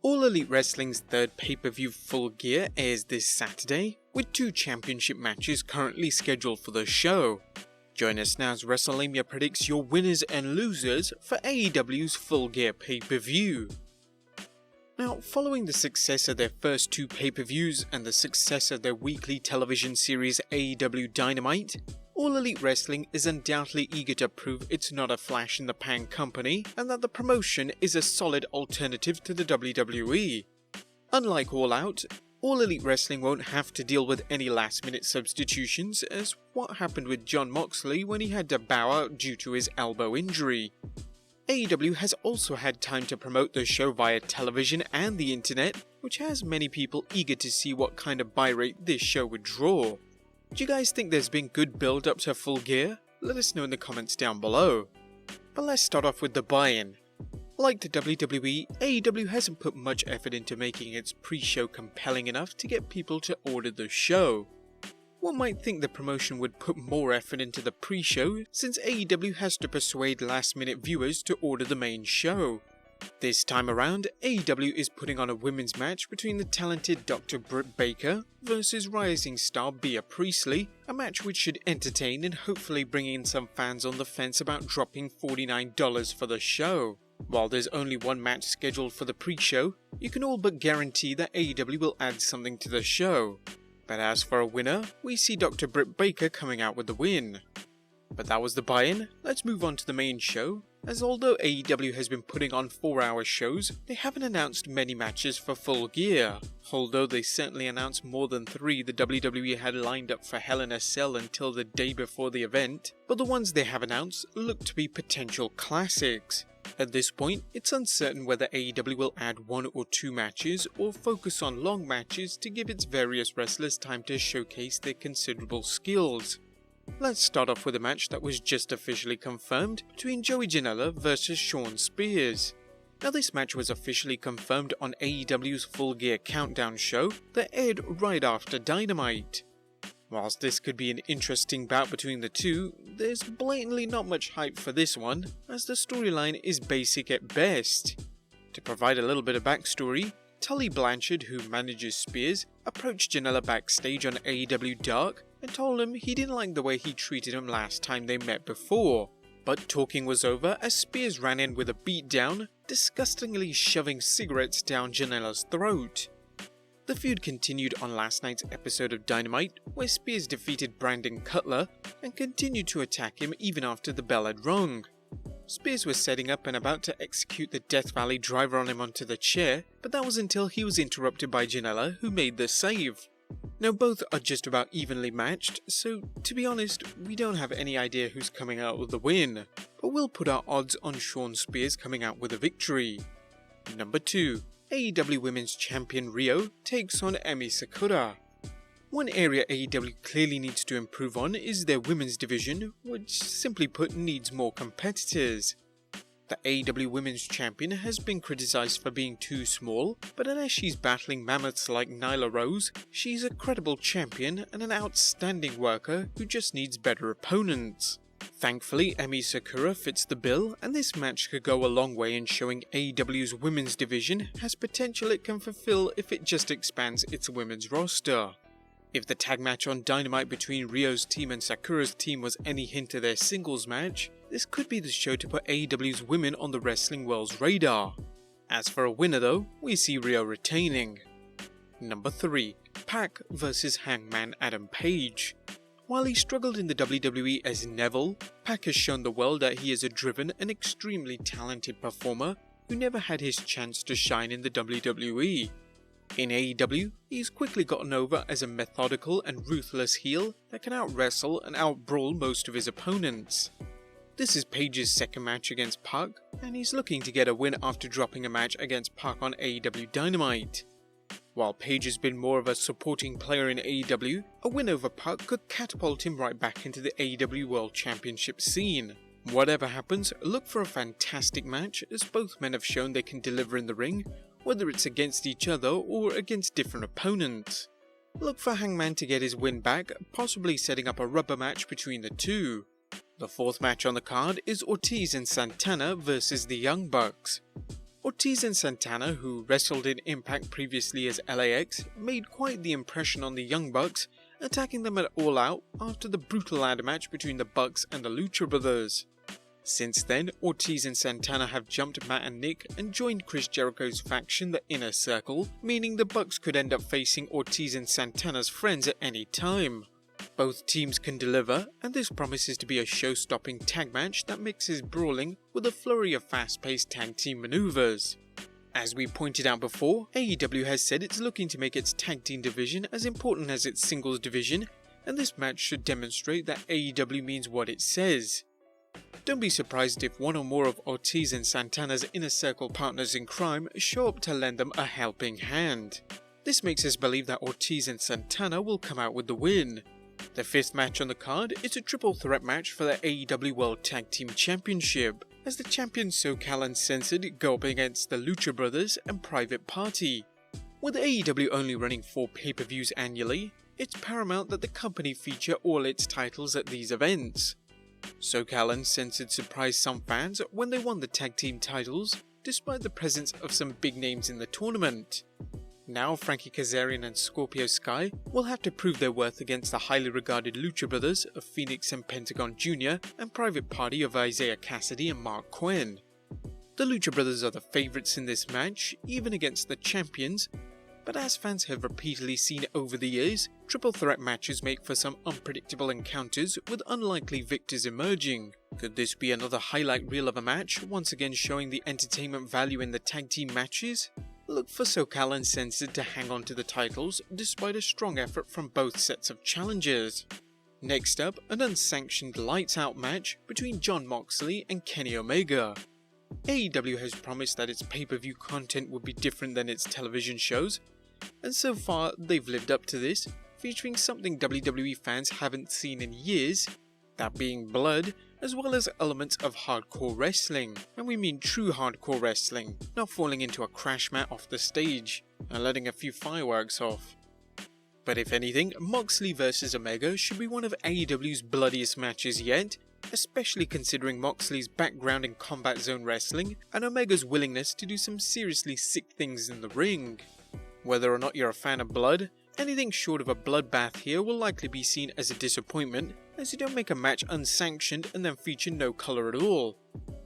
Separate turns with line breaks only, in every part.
All Elite Wrestling's third pay-per-view Full Gear airs this Saturday, with 2 championship matches currently scheduled for the show. Join us now as Wrestlelamia predicts your winners and losers for AEW's Full Gear pay-per-view. Now, following the success of their first 2 pay-per-views and the success of their weekly television series AEW Dynamite, All Elite Wrestling is undoubtedly eager to prove it's not a flash-in-the-pan company and that the promotion is a solid alternative to the WWE. Unlike All Out, All Elite Wrestling won't have to deal with any last-minute substitutions as what happened with Jon Moxley when he had to bow out due to his elbow injury. AEW has also had time to promote the show via television and the internet, which has many people eager to see what kind of buy rate this show would draw. Do you guys think there's been good build up to Full Gear? Let us know in the comments down below. But let's start off with the buy-in. Like the WWE, AEW hasn't put much effort into making its pre-show compelling enough to get people to order the show. One might think the promotion would put more effort into the pre-show since AEW has to persuade last-minute viewers to order the main show. This time around, AEW is putting on a women's match between the talented Dr. Britt Baker versus rising star Priestley, a match which should entertain and hopefully bring in some fans on the fence about dropping $49 for the show. While there's only one match scheduled for the pre-show, you can all but guarantee that AEW will add something to the show. But as for a winner, we see Dr. Britt Baker coming out with the win. But that was the buy-in. Let's move on to the main show, as although AEW has been putting on 4-hour shows, they haven't announced many matches for Full Gear. Although they certainly announced more than 3 the WWE had lined up for Hell in a Cell until the day before the event, but the ones they have announced look to be potential classics. At this point, it's uncertain whether AEW will add 1 or 2 matches or focus on long matches to give its various wrestlers time to showcase their considerable skills. Let's start off with a match that was just officially confirmed between Joey Janela versus Shawn Spears. Now this match was officially confirmed on AEW's Full Gear Countdown show that aired right after Dynamite. Whilst this could be an interesting bout between the two, there's blatantly not much hype for this one, as the storyline is basic at best. To provide a little bit of backstory, Tully Blanchard, who manages Spears, approached Janela backstage on AEW Dark and told him he didn't like the way he treated him last time they met before. But talking was over as Spears ran in with a beatdown, disgustingly shoving cigarettes down Janela's throat. The feud continued on last night's episode of Dynamite, where Spears defeated Brandon Cutler and continued to attack him even after the bell had rung. Spears was setting up and about to execute the Death Valley driver on him onto the chair, but that was until he was interrupted by Janela, who made the save. Now both are just about evenly matched, so to be honest, we don't have any idea who's coming out with the win, but we'll put our odds on Shawn Spears coming out with a victory. Number 2. AEW Women's Champion Riho takes on Emi Sakura. One area AEW clearly needs to improve on is their women's division, which simply put needs more competitors. The AEW Women's Champion has been criticized for being too small, but unless she's battling mammoths like Nyla Rose, she's a credible champion and an outstanding worker who just needs better opponents. Thankfully, Emi Sakura fits the bill, and this match could go a long way in showing AEW's women's division has potential it can fulfill if it just expands its women's roster. If the tag match on Dynamite between Riho's team and Sakura's team was any hint of their singles match, this could be the show to put AEW's women on the wrestling world's radar. As for a winner though, we see Riho retaining. Number 3. Pac vs Hangman Adam Page. While he struggled in the WWE as Neville, Pac has shown the world that he is a driven and extremely talented performer who never had his chance to shine in the WWE. In AEW, he's quickly gotten over as a methodical and ruthless heel that can out-wrestle and out-brawl most of his opponents. This is Page's second match against Pac, and he's looking to get a win after dropping a match against Pac on AEW Dynamite. While Paige has been more of a supporting player in AEW, a win over Pac could catapult him right back into the AEW World Championship scene. Whatever happens, look for a fantastic match as both men have shown they can deliver in the ring, whether it's against each other or against different opponents. Look for Hangman to get his win back, possibly setting up a rubber match between the two. The fourth match on the card is Ortiz and Santana versus the Young Bucks. Ortiz and Santana, who wrestled in Impact previously as LAX, made quite the impression on the Young Bucks, attacking them at All Out after the brutal ladder match between the Bucks and the Lucha Brothers. Since then, Ortiz and Santana have jumped Matt and Nick and joined Chris Jericho's faction, the Inner Circle, meaning the Bucks could end up facing Ortiz and Santana's friends at any time. Both teams can deliver, and this promises to be a show-stopping tag match that mixes brawling with a flurry of fast-paced tag team maneuvers. As we pointed out before, AEW has said it's looking to make its tag team division as important as its singles division, and this match should demonstrate that AEW means what it says. Don't be surprised if one or more of Ortiz and Santana's Inner Circle partners in crime show up to lend them a helping hand. This makes us believe that Ortiz and Santana will come out with the win. The fifth match on the card is a triple threat match for the AEW World Tag Team Championship, as the champions SoCal Uncensored go up against the Lucha Brothers and Private Party. With AEW only running 4 pay-per-views annually, it's paramount that the company feature all its titles at these events. SoCal Uncensored surprised some fans when they won the tag team titles, despite the presence of some big names in the tournament. Now Frankie Kazarian and Scorpio Sky will have to prove their worth against the highly regarded Lucha Brothers of Phoenix and Pentagon Jr. and Private Party of Isaiah Cassidy and Mark Quinn. The Lucha Brothers are the favourites in this match, even against the champions, but as fans have repeatedly seen over the years, triple threat matches make for some unpredictable encounters with unlikely victors emerging. Could this be another highlight reel of a match, once again showing the entertainment value in the tag team matches? Look for SoCal Uncensored to hang on to the titles despite a strong effort from both sets of challengers. Next up, an unsanctioned lights out match between Jon Moxley and Kenny Omega. AEW has promised that its pay-per-view content would be different than its television shows, and so far they've lived up to this, featuring something WWE fans haven't seen in years, that being blood, as well as elements of hardcore wrestling, and we mean true hardcore wrestling, not falling into a crash mat off the stage, and letting a few fireworks off. But if anything, Moxley vs Omega should be one of AEW's bloodiest matches yet, especially considering Moxley's background in combat zone wrestling, and Omega's willingness to do some seriously sick things in the ring. Whether or not you're a fan of blood, anything short of a bloodbath here will likely be seen as a disappointment, as you don't make a match unsanctioned and then feature no colour at all.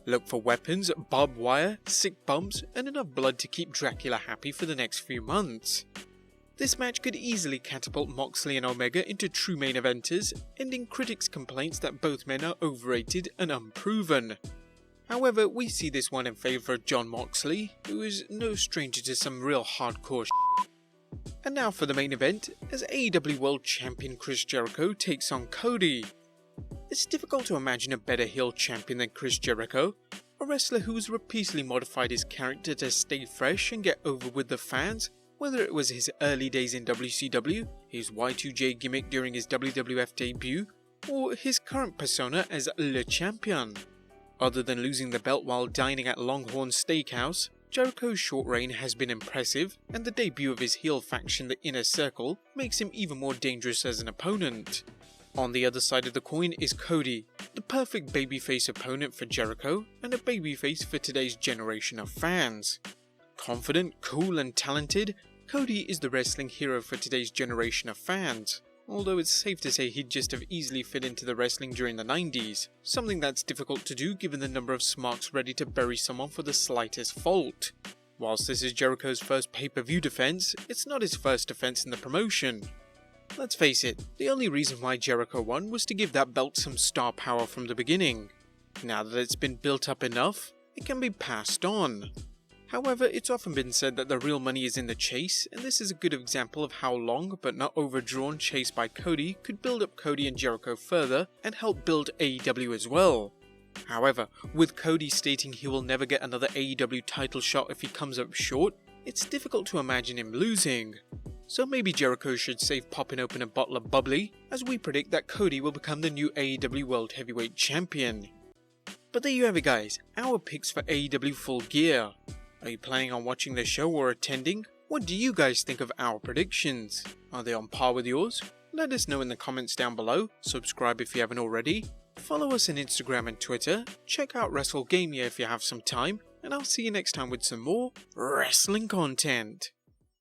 Look for weapons, barbed wire, sick bumps, and enough blood to keep Dracula happy for the next few months. This match could easily catapult Moxley and Omega into true main eventers, ending critics' complaints that both men are overrated and unproven. However, we see this one in favour of Jon Moxley, who is no stranger to some real hardcore shit. And now for the main event, as AEW World Champion Chris Jericho takes on Cody. It's difficult to imagine a better heel champion than Chris Jericho, a wrestler who has repeatedly modified his character to stay fresh and get over with the fans, whether it was his early days in WCW, his Y2J gimmick during his WWF debut, or his current persona as Le Champion. Other than losing the belt while dining at Longhorn Steakhouse, Jericho's short reign has been impressive, and the debut of his heel faction, the Inner Circle, makes him even more dangerous as an opponent. On the other side of the coin is Cody, the perfect babyface opponent for Jericho, and a babyface for today's generation of fans. Confident, cool and talented, Cody is the wrestling hero for today's generation of fans, although it's safe to say he'd just have easily fit into the wrestling during the 90s, something that's difficult to do given the number of smarks ready to bury someone for the slightest fault. Whilst this is Jericho's first pay-per-view defense, it's not his first defense in the promotion. Let's face it, the only reason why Jericho won was to give that belt some star power from the beginning. Now that it's been built up enough, it can be passed on. However, it's often been said that the real money is in the chase, and this is a good example of how long but not overdrawn chase by Cody could build up Cody and Jericho further and help build AEW as well. However, with Cody stating he will never get another AEW title shot if he comes up short, it's difficult to imagine him losing. So maybe Jericho should save popping open a bottle of bubbly, as we predict that Cody will become the new AEW World Heavyweight Champion. But there you have it guys, our picks for AEW Full Gear. Are you planning on watching the show or attending? What do you guys think of our predictions? Are they on par with yours? Let us know in the comments down below, subscribe if you haven't already, Follow us on Instagram and Twitter, check out Wrestlegamia if you have some time, and I'll see you next time with some more wrestling content.